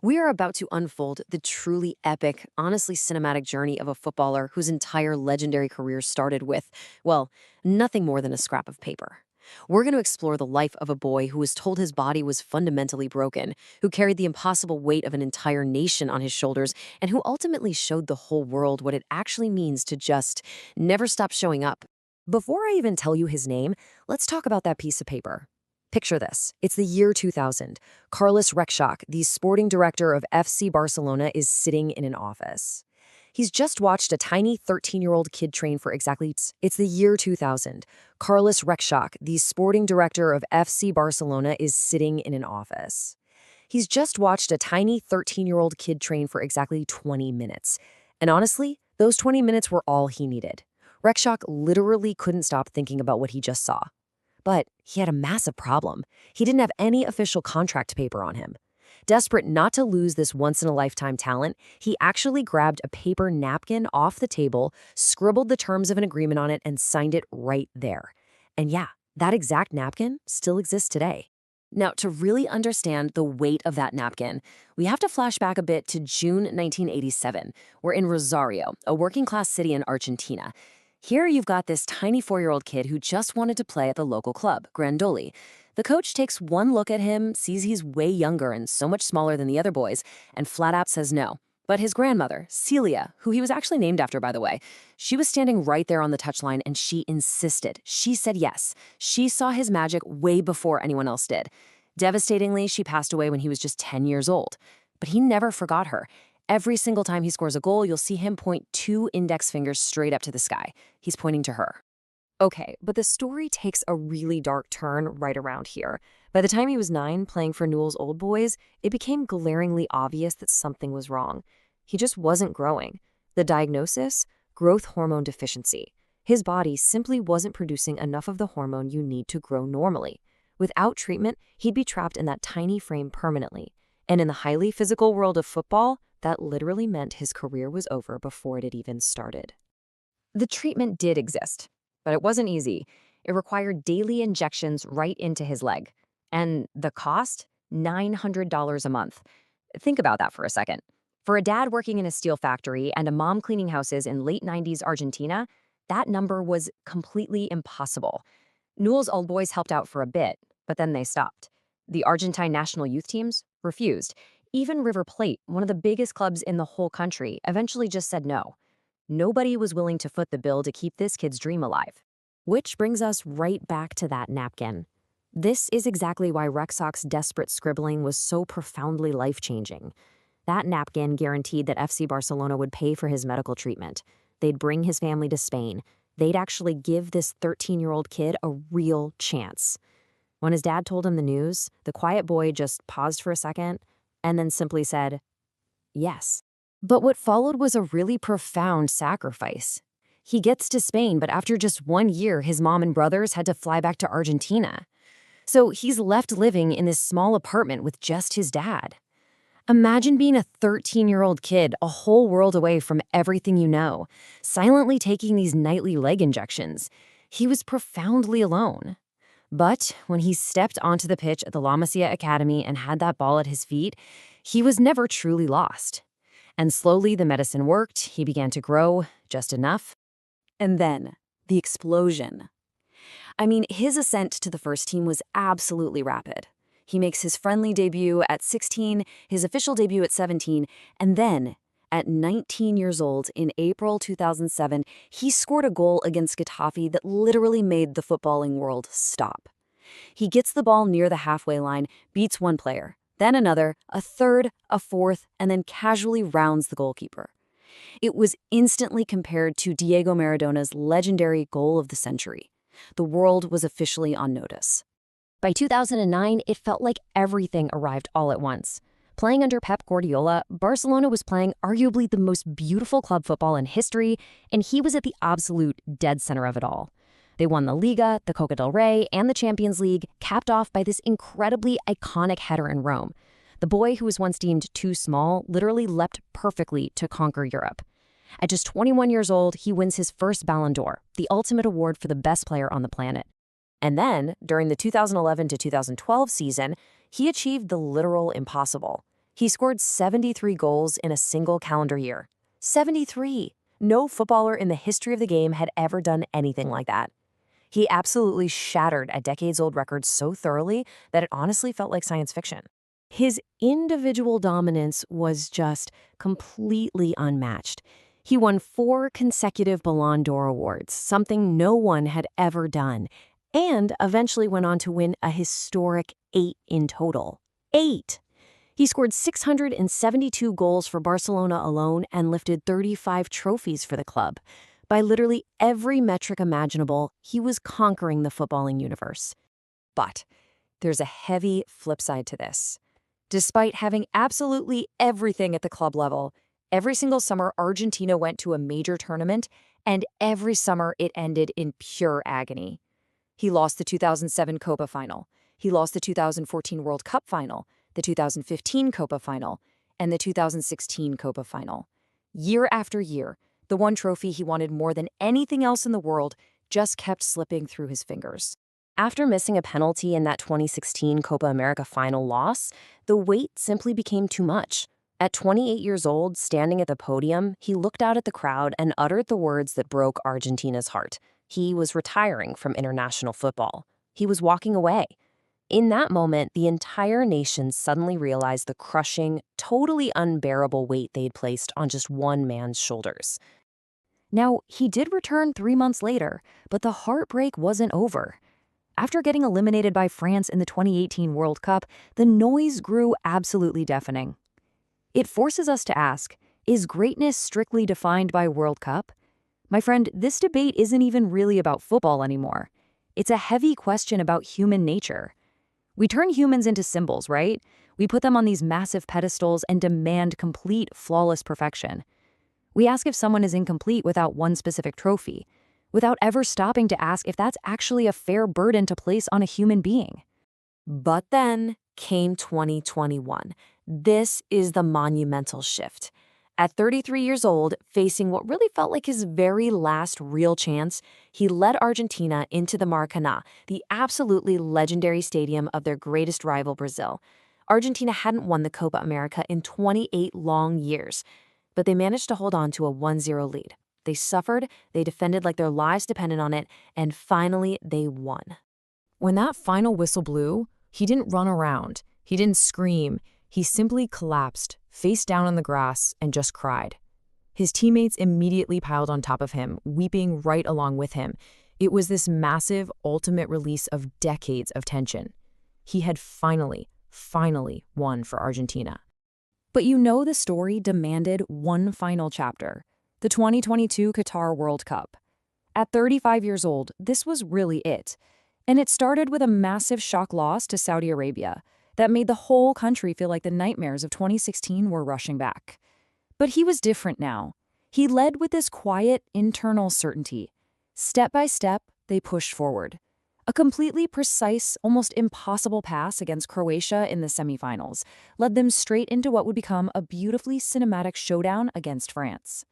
We are about to unfold the truly epic, honestly cinematic journey of a footballer whose entire legendary career started with, well, nothing more than a scrap of paper. We're going to explore the life of a boy who was told his body was fundamentally broken, who carried the impossible weight of an entire nation on his shoulders, and who ultimately showed the whole world what it actually means to just never stop showing up. Before I even tell you his name, let's talk about that piece of paper. Picture this. It's the year 2000. Carlos Rekschak, the sporting director of FC Barcelona, is sitting in an office. He's just watched a tiny 13-year-old kid train for exactly. It's the year 2000. Carlos Rekschak, the sporting director of FC Barcelona, is sitting in an office. He's just watched a tiny 13-year-old kid train for exactly 20 minutes. And honestly, those 20 minutes were all he needed. Rekschak literally couldn't stop thinking about what he just saw. But he had a massive problem. He didn't have any official contract paper on him. Desperate not to lose this once-in-a-lifetime talent, he actually grabbed a paper napkin off the table, scribbled the terms of an agreement on it, and signed it right there. And yeah, that exact napkin still exists today. Now, to really understand the weight of that napkin, we have to flash back a bit to June 1987. We're in Rosario, a working-class city in Argentina. Here you've got this tiny 4-year-old kid who just wanted to play at the local club, Grandoli. The coach takes one look at him, sees he's way younger and so much smaller than the other boys, and flat out says no. But his grandmother, Celia, who he was actually named after, by the way, she was standing right there on the touchline and she insisted. She said yes. She saw his magic way before anyone else did. Devastatingly, she passed away when he was just 10 years old. But he never forgot her. Every single time he scores a goal, you'll see him point 2 index fingers straight up to the sky. He's pointing to her. Okay, but the story takes a really dark turn right around here. By the time he was 9, playing for Newell's Old Boys, it became glaringly obvious that something was wrong. He just wasn't growing. The diagnosis? Growth hormone deficiency. His body simply wasn't producing enough of the hormone you need to grow normally. Without treatment, he'd be trapped in that tiny frame permanently. And in the highly physical world of football, that literally meant his career was over before it had even started. The treatment did exist, but it wasn't easy. It required daily injections right into his leg. And the cost? $900 a month. Think about that for a second. For a dad working in a steel factory and a mom cleaning houses in late 90s Argentina, that number was completely impossible. Newell's Old Boys helped out for a bit, but then they stopped. The Argentine national youth teams refused. Even River Plate, one of the biggest clubs in the whole country, eventually just said no. Nobody was willing to foot the bill to keep this kid's dream alive. Which brings us right back to that napkin. This is exactly why Rekschak's desperate scribbling was so profoundly life-changing. That napkin guaranteed that FC Barcelona would pay for his medical treatment. They'd bring his family to Spain. They'd actually give this 13-year-old kid a real chance. When his dad told him the news, the quiet boy just paused for a second and then simply said, yes. But what followed was a really profound sacrifice. He gets to Spain, but after just 1 year, his mom and brothers had to fly back to Argentina. So he's left living in this small apartment with just his dad. Imagine being a 13-year-old kid, a whole world away from everything you know, silently taking these nightly leg injections. He was profoundly alone. But when he stepped onto the pitch at the La Masia Academy and had that ball at his feet, he was never truly lost. And slowly the medicine worked, he began to grow, just enough. And then, the explosion. I mean, his ascent to the first team was absolutely rapid. He makes his friendly debut at 16, his official debut at 17, and then, at 19 years old, in April 2007, he scored a goal against Getafe that literally made the footballing world stop. He gets the ball near the halfway line, beats one player, then another, a third, a fourth, and then casually rounds the goalkeeper. It was instantly compared to Diego Maradona's legendary goal of the century. The world was officially on notice. By 2009, it felt like everything arrived all at once. Playing under Pep Guardiola, Barcelona was playing arguably the most beautiful club football in history, and he was at the absolute dead center of it all. They won the Liga, the Copa del Rey, and the Champions League, capped off by this incredibly iconic header in Rome. The boy who was once deemed too small literally leapt perfectly to conquer Europe. At just 21 years old, he wins his first Ballon d'Or, the ultimate award for the best player on the planet. And then, during the 2011 to 2012 season, he achieved the literal impossible. He scored 73 goals in a single calendar year. 73! No footballer in the history of the game had ever done anything like that. He absolutely shattered a decades-old record so thoroughly that it honestly felt like science fiction. His individual dominance was just completely unmatched. He won 4 consecutive Ballon d'Or awards, something no one had ever done, and eventually went on to win a historic 8 in total. 8! He scored 672 goals for Barcelona alone and lifted 35 trophies for the club. By literally every metric imaginable, he was conquering the footballing universe. But there's a heavy flip side to this. Despite having absolutely everything at the club level, every single summer Argentina went to a major tournament, and every summer it ended in pure agony. He lost the 2007 Copa final. He lost the 2014 World Cup final, the 2015 Copa final, and the 2016 Copa final. Year after year, the one trophy he wanted more than anything else in the world just kept slipping through his fingers. After missing a penalty in that 2016 Copa America final loss, the weight simply became too much. At 28 years old, standing at the podium, he looked out at the crowd and uttered the words that broke Argentina's heart. He was retiring from international football. He was walking away. In that moment, the entire nation suddenly realized the crushing, totally unbearable weight they'd placed on just one man's shoulders. Now, he did return 3 months later, but the heartbreak wasn't over. After getting eliminated by France in the 2018 World Cup, the noise grew absolutely deafening. It forces us to ask, is greatness strictly defined by World Cup? My friend, this debate isn't even really about football anymore. It's a heavy question about human nature. We turn humans into symbols, right? We put them on these massive pedestals and demand complete, flawless perfection. We ask if someone is incomplete without one specific trophy, without ever stopping to ask if that's actually a fair burden to place on a human being. But then came 2021. This is the monumental shift. At 33 years old, facing what really felt like his very last real chance, he led Argentina into the Maracanã, the absolutely legendary stadium of their greatest rival, Brazil. Argentina hadn't won the Copa America in 28 long years, but they managed to hold on to a 1-0 lead. They suffered, they defended like their lives depended on it, and finally they won. When that final whistle blew, he didn't run around, he didn't scream, he simply collapsed, face down on the grass, and just cried. His teammates immediately piled on top of him, weeping right along with him. It was this massive, ultimate release of decades of tension. He had finally won for Argentina. But you know the story demanded one final chapter, the 2022 Qatar World Cup. At 35 years old, this was really it. And it started with a massive shock loss to Saudi Arabia that made the whole country feel like the nightmares of 2016 were rushing back. But he was different now. He led with this quiet, internal certainty. Step by step, they pushed forward. A completely precise, almost impossible pass against Croatia in the semifinals led them straight into what would become a beautifully cinematic showdown against France.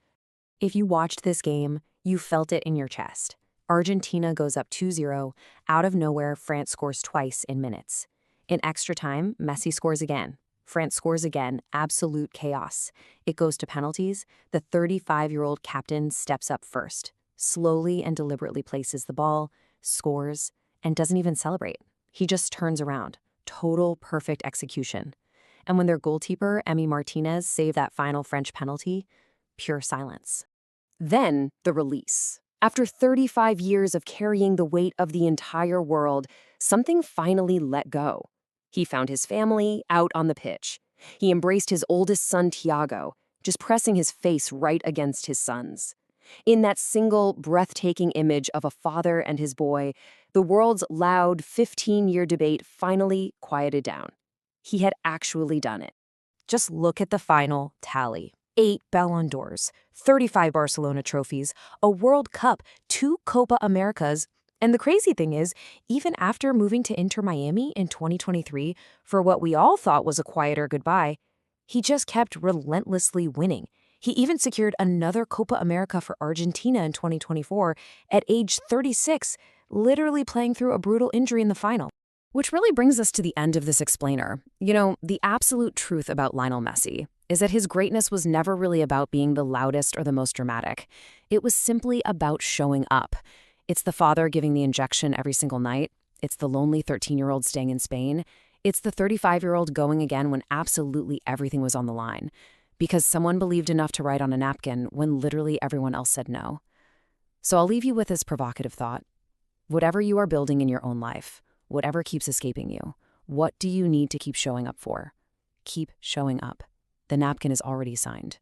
If you watched this game, you felt it in your chest. Argentina goes up 2-0. Out of nowhere, France scores twice in minutes. In extra time, Messi scores again. France scores again, absolute chaos. It goes to penalties. The 35-year-old captain steps up first, slowly and deliberately places the ball, scores, and doesn't even celebrate. He just turns around. Total perfect execution. And when their goalkeeper, Emi Martinez, saved that final French penalty, pure silence. Then the release. After 35 years of carrying the weight of the entire world, something finally let go. He found his family out on the pitch. He embraced his oldest son, Thiago, just pressing his face right against his son's. In that single, breathtaking image of a father and his boy, the world's loud 15-year debate finally quieted down. He had actually done it. Just look at the final tally. 8 Ballon d'Ors, 35 Barcelona trophies, a World Cup, 2 Copa Americas, and the crazy thing is, even after moving to Inter Miami in 2023 for what we all thought was a quieter goodbye, he just kept relentlessly winning. He even secured another Copa America for Argentina in 2024 at age 36, literally playing through a brutal injury in the final. Which really brings us to the end of this explainer. You know, the absolute truth about Lionel Messi is that his greatness was never really about being the loudest or the most dramatic. It was simply about showing up. It's the father giving the injection every single night. It's the lonely 13-year-old staying in Spain. It's the 35-year-old going again when absolutely everything was on the line. Because someone believed enough to write on a napkin when literally everyone else said no. So I'll leave you with this provocative thought. Whatever you are building in your own life, whatever keeps escaping you, what do you need to keep showing up for? Keep showing up. The napkin is already signed.